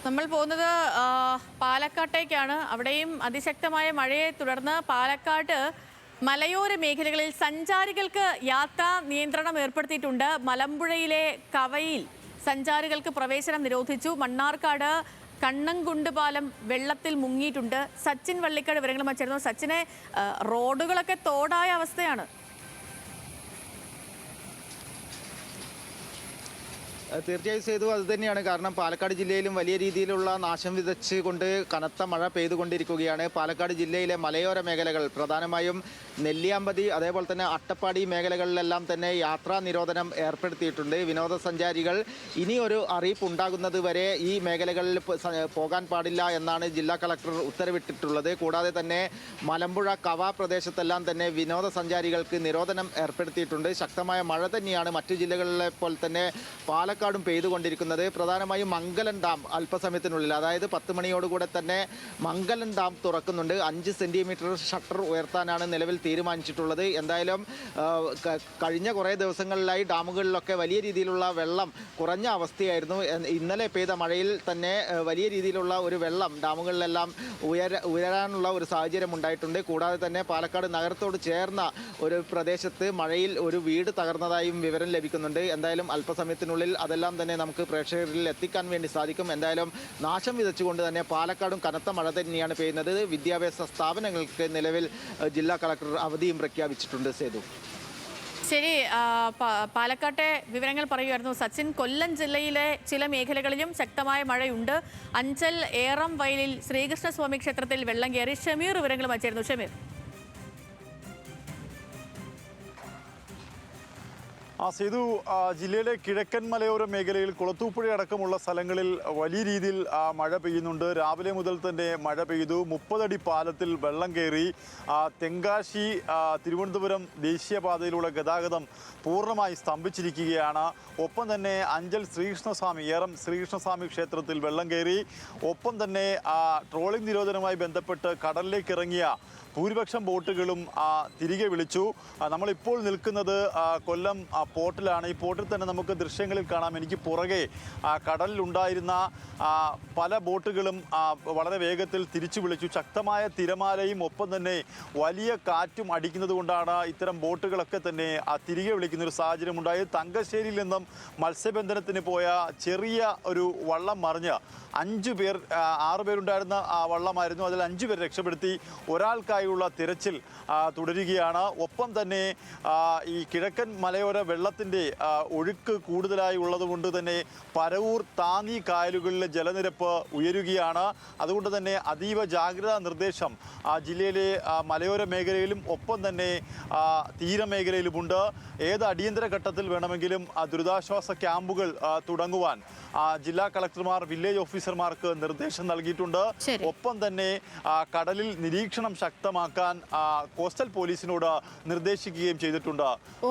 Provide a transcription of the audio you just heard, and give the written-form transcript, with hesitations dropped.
നമ്മൾ പോകുന്നത് പാലക്കാട്ടേക്കാണ്. അവിടെയും അതിശക്തമായ മഴയെ തുടർന്ന് പാലക്കാട് മലയോര മേഖലകളിൽ സഞ്ചാരികൾക്ക് യാത്രാ നിയന്ത്രണം ഏർപ്പെടുത്തിയിട്ടുണ്ട്. മലമ്പുഴയിലെ കവയിൽ സഞ്ചാരികൾക്ക് പ്രവേശനം നിരോധിച്ചു. മണ്ണാർക്കാട് കണ്ണംകുണ്ട് പാലം വെള്ളത്തിൽ മുങ്ങിയിട്ടുണ്ട്. സച്ചിൻ വള്ളിക്കാട് വിവരങ്ങളുമായി ചേർന്നു. സച്ചിനെ, റോഡുകളൊക്കെ തോടായ അവസ്ഥയാണ്. തീർച്ചയായും സേതു അത് തന്നെയാണ്. കാരണം പാലക്കാട് ജില്ലയിലും വലിയ രീതിയിലുള്ള നാശം വിതച്ചുകൊണ്ട് കനത്ത മഴ പെയ്തുകൊണ്ടിരിക്കുകയാണ്. പാലക്കാട് ജില്ലയിലെ മലയോര മേഖലകൾ പ്രധാനമായും നെല്ലിയാമ്പതി അതേപോലെ തന്നെ അട്ടപ്പാടി മേഖലകളിലെല്ലാം തന്നെ യാത്രാ നിരോധനം ഏർപ്പെടുത്തിയിട്ടുണ്ട്. വിനോദസഞ്ചാരികൾ ഇനി ഒരു അറിയിപ്പ് ഉണ്ടാകുന്നത് വരെ ഈ മേഖലകളിൽ പോകാൻ പാടില്ല എന്നാണ് ജില്ലാ കളക്ടർ ഉത്തരവിട്ടിട്ടുള്ളത്. കൂടാതെ തന്നെ മലമ്പുഴ കവ പ്രദേശത്തെല്ലാം തന്നെ വിനോദസഞ്ചാരികൾക്ക് നിരോധനം ഏർപ്പെടുത്തിയിട്ടുണ്ട്. ശക്തമായ മഴ തന്നെയാണ് മറ്റു ജില്ലകളിലെ പോലെ തന്നെ പാലക്കാടും പെയ്തുകൊണ്ടിരിക്കുന്നത്. പ്രധാനമായും മംഗലം ഡാം അല്പസമയത്തിനുള്ളിൽ, അതായത് 10 മണിയോടുകൂടെ തന്നെ മംഗലം ഡാം തുറക്കുന്നുണ്ട്. 5 സെന്റിമീറ്റർ ഷട്ടർ ഉയർത്താനാണ് നിലവിൽ തീരുമാനിച്ചിട്ടുള്ളത്. എന്തായാലും കഴിഞ്ഞ കുറേ ദിവസങ്ങളിലായി ഡാമുകളിലൊക്കെ വലിയ രീതിയിലുള്ള വെള്ളം കുറഞ്ഞ അവസ്ഥയായിരുന്നു. ഇന്നലെ പെയ്ത മഴയിൽ തന്നെ വലിയ രീതിയിലുള്ള ഒരു വെള്ളം ഡാമുകളിലെല്ലാം ഉയരാനുള്ള ഒരു സാഹചര്യം ഉണ്ടായിട്ടുണ്ട്. കൂടാതെ തന്നെ പാലക്കാട് നഗരത്തോട് ചേർന്ന ഒരു പ്രദേശത്ത് മഴയിൽ ഒരു വീട് തകർന്നതായും വിവരം ലഭിക്കുന്നുണ്ട്. എന്തായാലും അല്പസമയത്തിനുള്ളിൽ അതെല്ലാം തന്നെ നമുക്ക് പ്രേക്ഷകരിൽ എത്തിക്കാൻ വേണ്ടി സാധിക്കും. എന്തായാലും നാശം വിതച്ചുകൊണ്ട് തന്നെ പാലക്കാടും കനത്ത മഴ തന്നെയാണ് പെയ്യുന്നത്. വിദ്യാഭ്യാസ സ്ഥാപനങ്ങൾക്ക് നിലവിൽ ജില്ലാ കളക്ടർ അവധിയും പ്രഖ്യാപിച്ചിട്ടുണ്ട്. സേതു, ശരി, പാലക്കാട്ടെ വിവരങ്ങൾ പറയുമായിരുന്നു സച്ചിൻ. കൊല്ലം ജില്ലയിലെ ചില മേഖലകളിലും ശക്തമായ മഴയുണ്ട്. അഞ്ചൽ ഏറം വയലിൽ ശ്രീകൃഷ്ണസ്വാമി ക്ഷേത്രത്തിൽ വെള്ളം കയറി. ഷമീർ വിവരങ്ങൾ വച്ചിരുന്നു. ഷമീർ. സേതു, ജില്ലയിലെ കിഴക്കൻ മലയോര മേഖലയിൽ കുളത്തൂപ്പുഴ അടക്കമുള്ള സ്ഥലങ്ങളിൽ വലിയ രീതിയിൽ മഴ പെയ്യുന്നുണ്ട്. രാവിലെ മുതൽ തന്നെ മഴ പെയ്തു. 30 അടി പാലത്തിൽ വെള്ളം കയറി. തെങ്കാശി തിരുവനന്തപുരം ദേശീയപാതയിലുള്ള ഗതാഗതം പൂർണ്ണമായി സ്തംഭിച്ചിരിക്കുകയാണ്. ഒപ്പം തന്നെ അഞ്ചൽ ഏറം ശ്രീകൃഷ്ണസ്വാമി ക്ഷേത്രത്തിൽ വെള്ളം കയറി. ഒപ്പം തന്നെ ട്രോളിംഗ് നിരോധനവുമായി ബന്ധപ്പെട്ട് കടലിലേക്ക് ഇറങ്ങിയ ഭൂരിപക്ഷം ബോട്ടുകളും തിരികെ വിളിച്ചു. നമ്മളിപ്പോൾ നിൽക്കുന്നത് കൊല്ലം പോർട്ടിലാണ്. ഈ പോർട്ടിൽ തന്നെ നമുക്ക് ദൃശ്യങ്ങളിൽ കാണാം. എനിക്ക് പുറകെ കടലിലുണ്ടായിരുന്ന പല ബോട്ടുകളും വളരെ വേഗത്തിൽ തിരിച്ചു വിളിച്ചു. ശക്തമായ തിരമാലയും ഒപ്പം തന്നെ വലിയ കാറ്റും അടിക്കുന്നത് കൊണ്ടാണ് ഇത്തരം ബോട്ടുകളൊക്കെ തന്നെ തിരികെ വിളിക്കുന്ന ഒരു സാഹചര്യം ഉണ്ടായത്. തങ്കശ്ശേരിയിൽ നിന്നും മത്സ്യബന്ധനത്തിന് പോയ ചെറിയ ഒരു വള്ളം മറിഞ്ഞ് 6 പേരുണ്ടായിരുന്ന വള്ളമായിരുന്നു. അതിൽ 5 പേർ രക്ഷപ്പെടുത്തി. ഒരാൾക്കായുള്ള തിരച്ചിൽ തുടരുകയാണ്. ഒപ്പം തന്നെ ഈ കിഴക്കൻ മലയോര വെള്ളത്തിൻ്റെ ഒഴുക്ക് കൂടുതലായി ഉള്ളതുകൊണ്ട് തന്നെ പരവൂർ താന്നി കായലുകളിലെ ജലനിരപ്പ് ഉയരുകയാണ്. അതുകൊണ്ട് തന്നെ അതീവ ജാഗ്രതാ നിർദ്ദേശം ജില്ലയിലെ മലയോര മേഖലയിലും ഒപ്പം തന്നെ തീരമേഖലയിലുമുണ്ട്. ഏത് അടിയന്തര ഘട്ടത്തിൽ വേണമെങ്കിലും ദുരിതാശ്വാസ ക്യാമ്പുകൾ തുടങ്ങുവാൻ ജില്ലാ കളക്ടർമാർ വില്ലേജ് ഓഫീസർമാർക്ക് നിർദ്ദേശം നൽകിയിട്ടുണ്ട്. ഒപ്പം തന്നെ കടലിൽ നിരീക്ഷണം ശക്തമാക്കാൻ കോസ്റ്റൽ പോലീസിനോട് നിർദ്ദേശിക്കുകയും ചെയ്തിട്ടുണ്ട്.